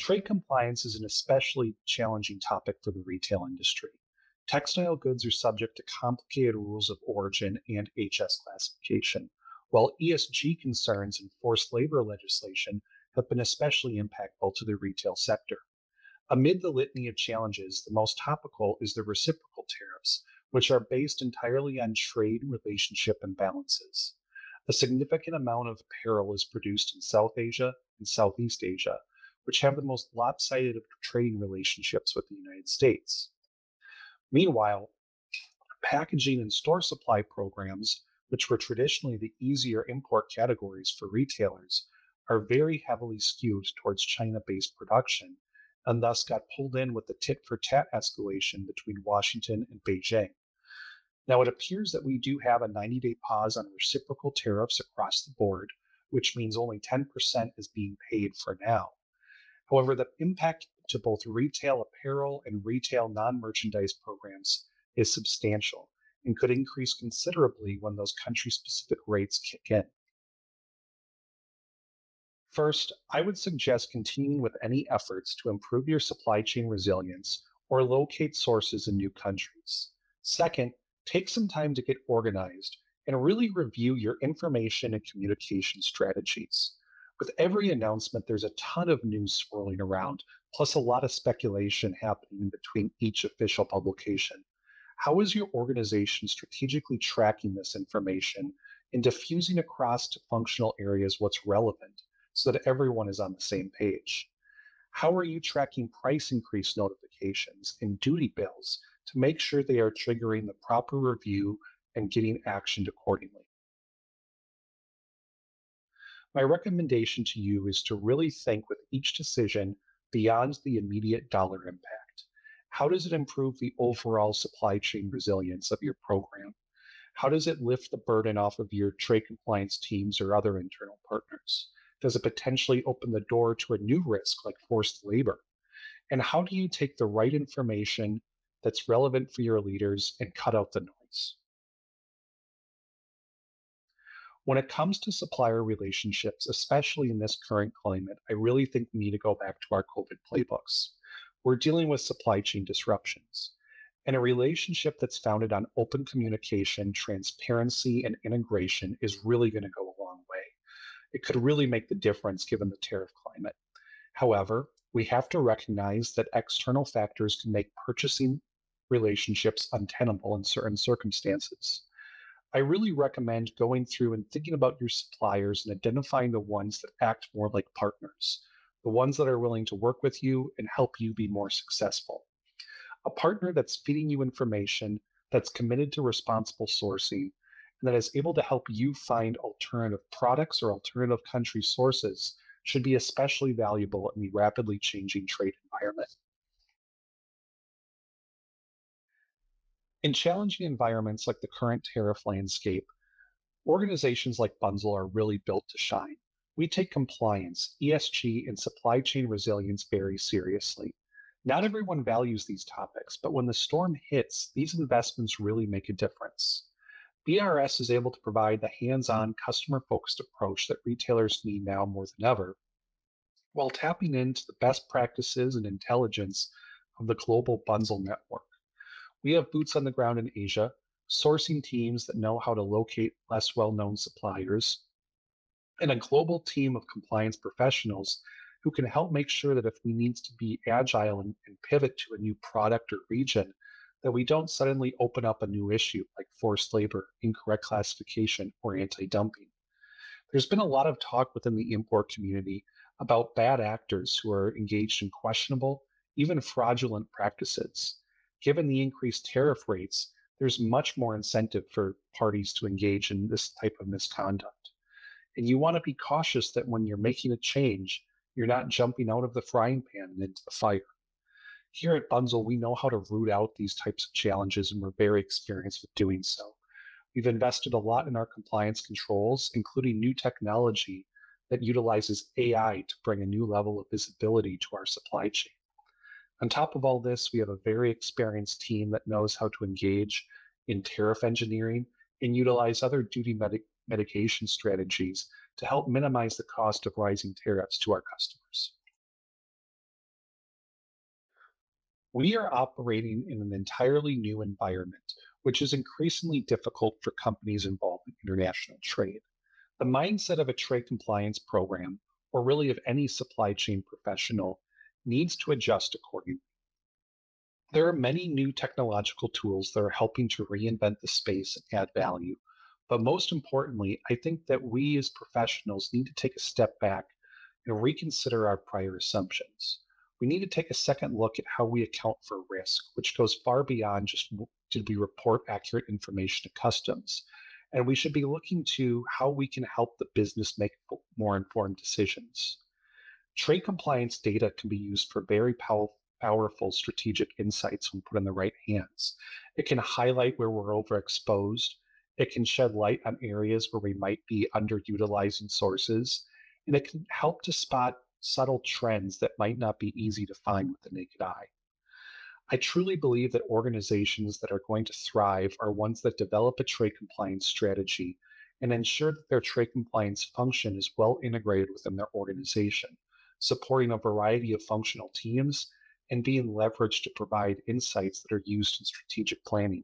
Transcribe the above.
Trade compliance is an especially challenging topic for the retail industry. Textile goods are subject to complicated rules of origin and HS classification, while ESG concerns and forced labor legislation have been especially impactful to the retail sector. Amid the litany of challenges, the most topical is the reciprocal tariffs, which are based entirely on trade relationship imbalances. A significant amount of apparel is produced in South Asia and Southeast Asia, which have the most lopsided of trading relationships with the United States. Meanwhile, packaging and store supply programs, which were traditionally the easier import categories for retailers, are very heavily skewed towards China based production and thus got pulled in with the tit for tat escalation between Washington and Beijing. Now, it appears that we do have a 90-day pause on reciprocal tariffs across the board, which means only 10% is being paid for now. However, the impact to both retail apparel and retail non merchandise programs is substantial and could increase considerably when those country specific rates kick in. First, I would suggest continuing with any efforts to improve your supply chain resilience or locate sources in new countries. Second, take some time to get organized and really review your information and communication strategies. With every announcement, there's a ton of news swirling around, plus a lot of speculation happening between each official publication. How is your organization strategically tracking this information and diffusing across to functional areas what's relevant so that everyone is on the same page? How are you tracking price increase notifications and duty bills to make sure they are triggering the proper review and getting actioned accordingly? My recommendation to you is to really think with each decision beyond the immediate dollar impact. How does it improve the overall supply chain resilience of your program? How does it lift the burden off of your trade compliance teams or other internal partners? Does it potentially open the door to a new risk like forced labor? And how do you take the right information that's relevant for your leaders and cut out the noise? When it comes to supplier relationships, especially in this current climate, I really think we need to go back to our COVID playbooks. We're dealing with supply chain disruptions, and a relationship that's founded on open communication, transparency, and integration is really going to go a long way. It could really make the difference given the tariff climate. However, we have to recognize that external factors can make purchasing relationships untenable in certain circumstances. I really recommend going through and thinking about your suppliers and identifying the ones that act more like partners, the ones that are willing to work with you and help you be more successful. A partner that's feeding you information, that's committed to responsible sourcing, and that is able to help you find alternative products or alternative country sources should be especially valuable in the rapidly changing trade environment. In challenging environments like the current tariff landscape, organizations like Bunzl are really built to shine. We take compliance, ESG, and supply chain resilience very seriously. Not everyone values these topics, but when the storm hits, these investments really make a difference. BRS is able to provide the hands on, customer focused approach that retailers need now more than ever, while tapping into the best practices and intelligence of the global Bunzl network. We have boots on the ground in Asia, sourcing teams that know how to locate less well known suppliers, and a global team of compliance professionals who can help make sure that if we need to be agile and pivot to a new product or region, that we don't suddenly open up a new issue like forced labor, incorrect classification, or anti dumping. There's been a lot of talk within the import community about bad actors who are engaged in questionable, even fraudulent practices. Given the increased tariff rates, there's much more incentive for parties to engage in this type of misconduct. And you want to be cautious that when you're making a change, you're not jumping out of the frying pan and into the fire. Here at Bunzl, we know how to root out these types of challenges, and we're very experienced with doing so. We've invested a lot in our compliance controls, including new technology that utilizes AI to bring a new level of visibility to our supply chain. On top of all this, we have a very experienced team that knows how to engage in tariff engineering and utilize other duty mitigation strategies to help minimize the cost of rising tariffs to our customers. We are operating in an entirely new environment, which is increasingly difficult for companies involved in international trade. The mindset of a trade compliance program, or really of any supply chain professional, needs to adjust accordingly. There are many new technological tools that are helping to reinvent the space and add value. But most importantly, I think that we as professionals need to take a step back and reconsider our prior assumptions. We need to take a second look at how we account for risk, which goes far beyond just did we report accurate information to customs. And we should be looking to how we can help the business make more informed decisions. Trade compliance data can be used for very powerful strategic insights when put in the right hands. It can highlight where we're overexposed. It can shed light on areas where we might be underutilizing sources. And it can help to spot subtle trends that might not be easy to find with the naked eye. I truly believe that organizations that are going to thrive are ones that develop a trade compliance strategy and ensure that their trade compliance function is well integrated within their organization, supporting a variety of functional teams and being leveraged to provide insights that are used in strategic planning.